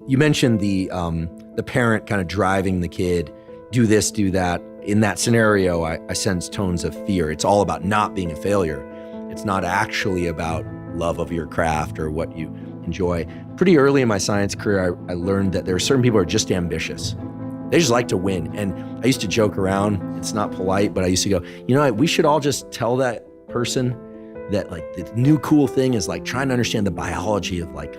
you mentioned the parent kind of driving the kid, do this, do that. In that scenario, I sense tones of fear. It's all about not being a failure. It's not actually about love of your craft or what you enjoy. Pretty early in my science career, I learned that there are certain people who are just ambitious. They just like to win. And I used to joke around, it's not polite, but I used to go, we should all just tell that person that like the new cool thing is like trying to understand the biology of like,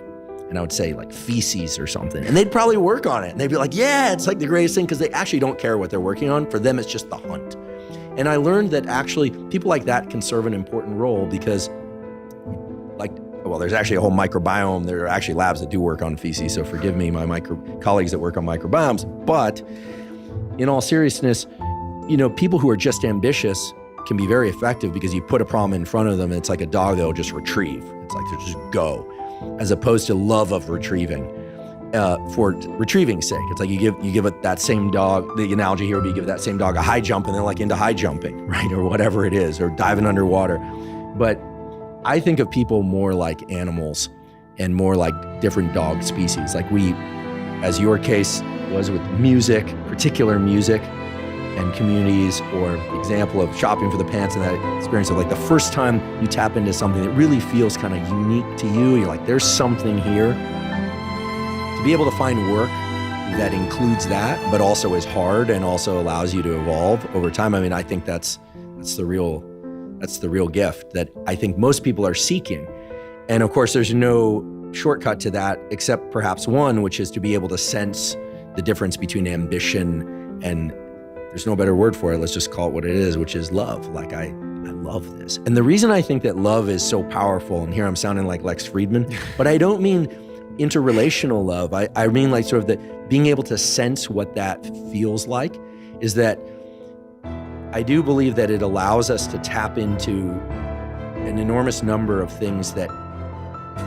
and I would say like feces or something. And they'd probably work on it. And they'd be like, yeah, it's like the greatest thing, because they actually don't care what they're working on. For them, it's just the hunt. And I learned that actually people like that can serve an important role because there's actually a whole microbiome. There are actually labs that do work on feces. So forgive me, my colleagues that work on microbiomes. But in all seriousness, people who are just ambitious can be very effective because you put a problem in front of them and it's like a dog they'll just retrieve. It's like they'll just go, as opposed to love of retrieving for retrieving's sake. It's like you give it that same dog, the analogy here would be you give that same dog a high jump and they're like into high jumping, right? Or whatever it is, or diving underwater. But I think of people more like animals and more like different dog species. Like we, as your case was with music, particular music and communities, or example of shopping for the pants and that experience of like the first time you tap into something that really feels kind of unique to you. You're like, there's something here. To be able to find work that includes that, but also is hard and also allows you to evolve over time. I mean, I think that's the real gift that I think most people are seeking. And of course, there's no shortcut to that except perhaps one, which is to be able to sense the difference between ambition and, there's no better word for it, let's just call it what it is, which is love. Like I love this. And the reason I think that love is so powerful, and here I'm sounding like Lex Friedman, but I don't mean interrelational love. I mean like sort of the being able to sense what that feels like, is that I do believe that it allows us to tap into an enormous number of things that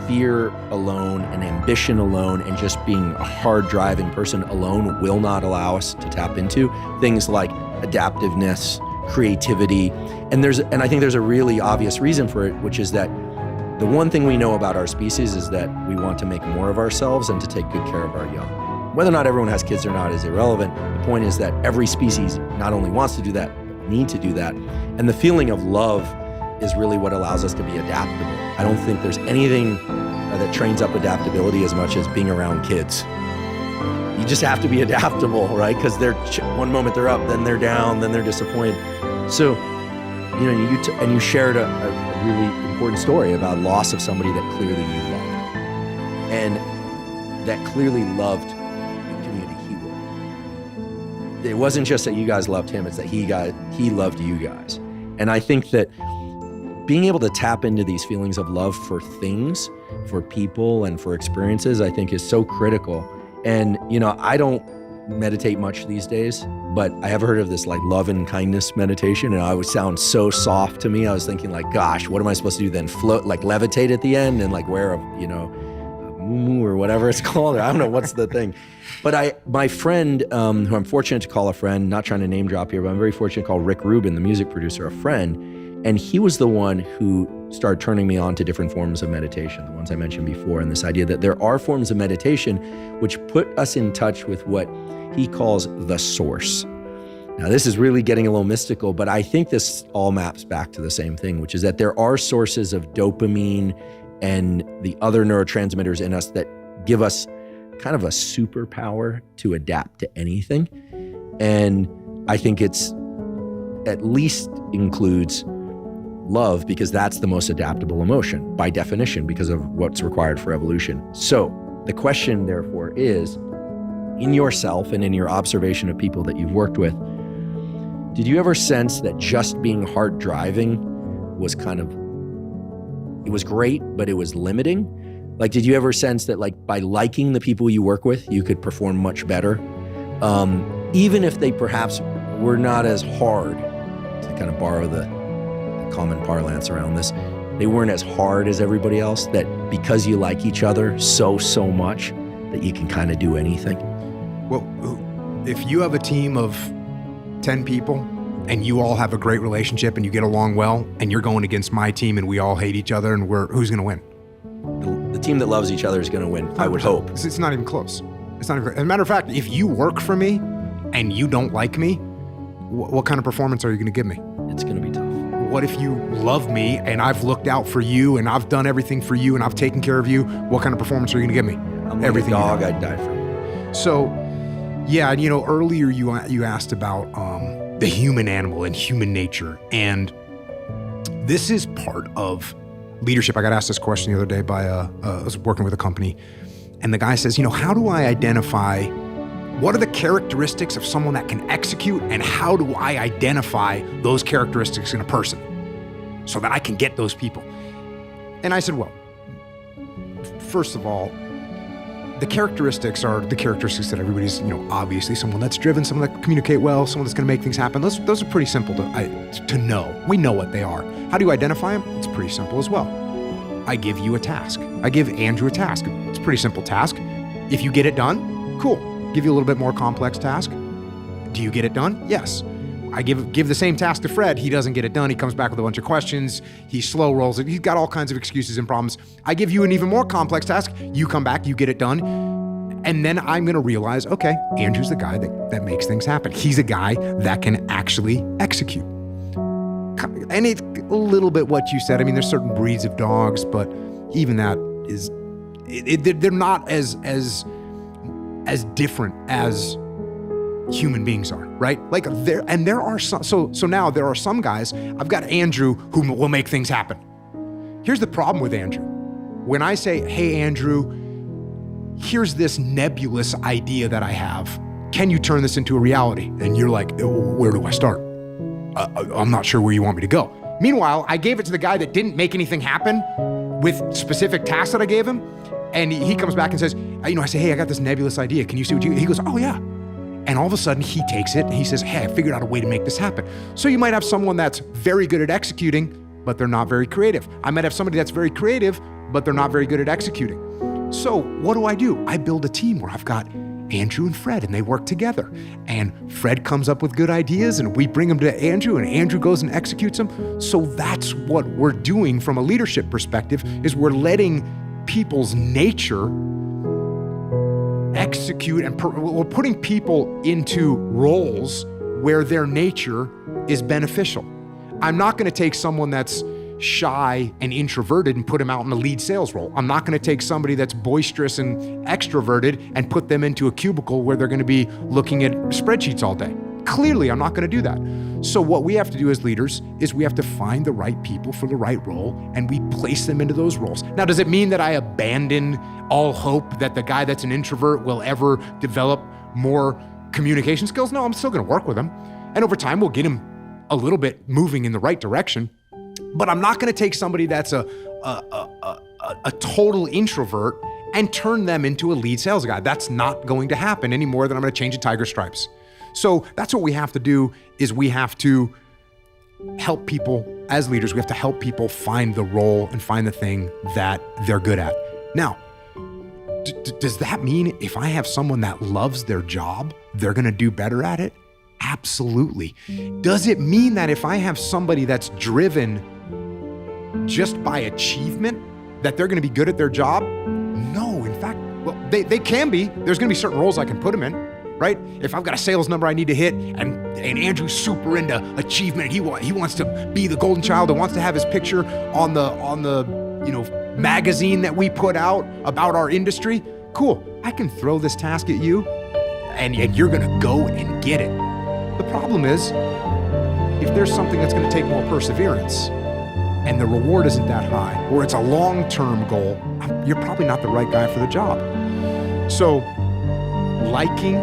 fear alone and ambition alone and just being a hard driving person alone will not allow us to tap into. Things like adaptiveness, creativity, and I think there's a really obvious reason for it, which is that the one thing we know about our species is that we want to make more of ourselves and to take good care of our young. Whether or not everyone has kids or not is irrelevant. The point is that every species not only wants to do that, but need to do that. And the feeling of love is really what allows us to be adaptable. I don't think there's anything that trains up adaptability as much as being around kids. You just have to be adaptable, right? Because one moment they're up, then they're down, then they're disappointed. So, you shared a really important story about loss of somebody that clearly you loved, and that clearly loved the community he worked. It wasn't just that you guys loved him; it's that he loved you guys. And I think that being able to tap into these feelings of love for things, for people, and for experiences, I think is so critical. And, I don't meditate much these days, but I have heard of this like love and kindness meditation, and it always sounds so soft to me. I was thinking like, gosh, what am I supposed to do then? Float, like levitate at the end and like wear a muumuu or whatever it's called. I don't know what's the thing. But my friend, who I'm fortunate to call a friend, not trying to name drop here, but I'm very fortunate to call Rick Rubin, the music producer, a friend. And he was the one who started turning me on to different forms of meditation, the ones I mentioned before, and this idea that there are forms of meditation which put us in touch with what he calls the source. Now, this is really getting a little mystical, but I think this all maps back to the same thing, which is that there are sources of dopamine and the other neurotransmitters in us that give us kind of a superpower to adapt to anything. And I think it's at least includes love, because that's the most adaptable emotion by definition because of what's required for evolution. So the question therefore is, in yourself and in your observation of people that you've worked with, did you ever sense that just being hard driving was it was great, but it was limiting? Like, did you ever sense that like by liking the people you work with, you could perform much better? Even if they perhaps were not as hard, to kind of borrow the common parlance around this, they weren't as hard as everybody else, that because you like each other so much that you can kind of do anything? Well, if you have a team of 10 people and you all have a great relationship and you get along well, and you're going against my team and we all hate each other, and who's going to win? The team that loves each other is going to win, I would hope. It's not even close. It's not even close. As a matter of fact, if you work for me and you don't like me, what kind of performance are you going to give me? It's going to be tough. What if you love me and I've looked out for you and I've done everything for you and I've taken care of you? What kind of performance are you going to give me? I'm like everything. A dog, I'd die for you. So, yeah, you know, earlier you asked about the human animal and human nature, and this is part of leadership. I got asked this question the other day by I was working with a company, and the guy says, you know, how do I identify what are the characteristics of someone that can execute, and how do I identify those characteristics in a person so that I can get those people? And I said, well, first of all, the characteristics are the characteristics that everybody's, you know, obviously someone that's driven, someone that can communicate well, someone that's going to make things happen. Those are pretty simple to know. We know what they are. How do you identify them? It's pretty simple as well. I give you a task. I give Andrew a task. It's a pretty simple task. If you get it done, cool. Give you a little bit more complex task. Do you get it done? Yes. I give the same task to Fred. He doesn't get it done. He comes back with a bunch of questions. He slow rolls it. He's got all kinds of excuses and problems. I give you an even more complex task. You come back, you get it done. And then I'm going to realize, okay, Andrew's the guy that makes things happen. He's a guy that can actually execute. And it's a little bit what you said. I mean, there's certain breeds of dogs, but even that is, they're not as different as human beings are, right? Like there are some, so now there are some guys. I've got Andrew who will make things happen. Here's the problem with Andrew. When I say, hey, Andrew, here's this nebulous idea that I have. Can you turn this into a reality? And you're like, where do I start? I'm not sure where you want me to go. Meanwhile, I gave it to the guy that didn't make anything happen with specific tasks that I gave him. And he comes back and says, you know, I say, hey, I got this nebulous idea. Can you see what he goes, oh yeah. And all of a sudden he takes it and he says, hey, I figured out a way to make this happen. So you might have someone that's very good at executing, but they're not very creative. I might have somebody that's very creative, but they're not very good at executing. So what do? I build a team where I've got Andrew and Fred, and they work together. And Fred comes up with good ideas, and we bring them to Andrew, and Andrew goes and executes them. So that's what we're doing from a leadership perspective, is we're letting people's nature execute, and we're putting people into roles where their nature is beneficial. I'm not going to take someone that's shy and introverted and put him out in a lead sales role. I'm not going to take somebody that's boisterous and extroverted and put them into a cubicle where they're going to be looking at spreadsheets all day. Clearly, I'm not going to do that. So what we have to do as leaders is we have to find the right people for the right role, and we place them into those roles. Now, does it mean that I abandon all hope that the guy that's an introvert will ever develop more communication skills? No, I'm still going to work with him. And over time, we'll get him a little bit moving in the right direction. But I'm not going to take somebody that's a total introvert and turn them into a lead sales guy. That's not going to happen any more than I'm going to change a tiger stripes. So that's what we have to do, is we have to help people as leaders. We have to help people find the role and find the thing that they're good at. Now, does that mean if I have someone that loves their job, they're going to do better at it? Absolutely. Does it mean that if I have somebody that's driven just by achievement, that they're going to be good at their job? No, in fact, well, they can be. There's going to be certain roles I can put them in, right? If I've got a sales number I need to hit, and Andrew's super into achievement, he wants to be the golden child and wants to have his picture on the magazine that we put out about our industry. Cool. I can throw this task at you, and you're going to go and get it. The problem is, if there's something that's going to take more perseverance and the reward isn't that high, or it's a long-term goal, you're probably not the right guy for the job. So liking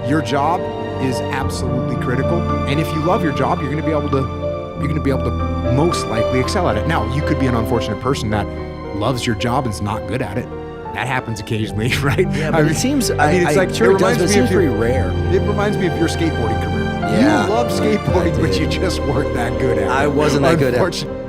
your job is absolutely critical. And if you love your job, you're going to be able to most likely excel at it. Now, you could be an unfortunate person that loves your job and is not good at it. That happens occasionally, right? Yeah, but it seems, it seems pretty rare. It reminds me of your skateboarding career. Yeah. You love skateboarding, but you just weren't that good at it. I wasn't that good at it.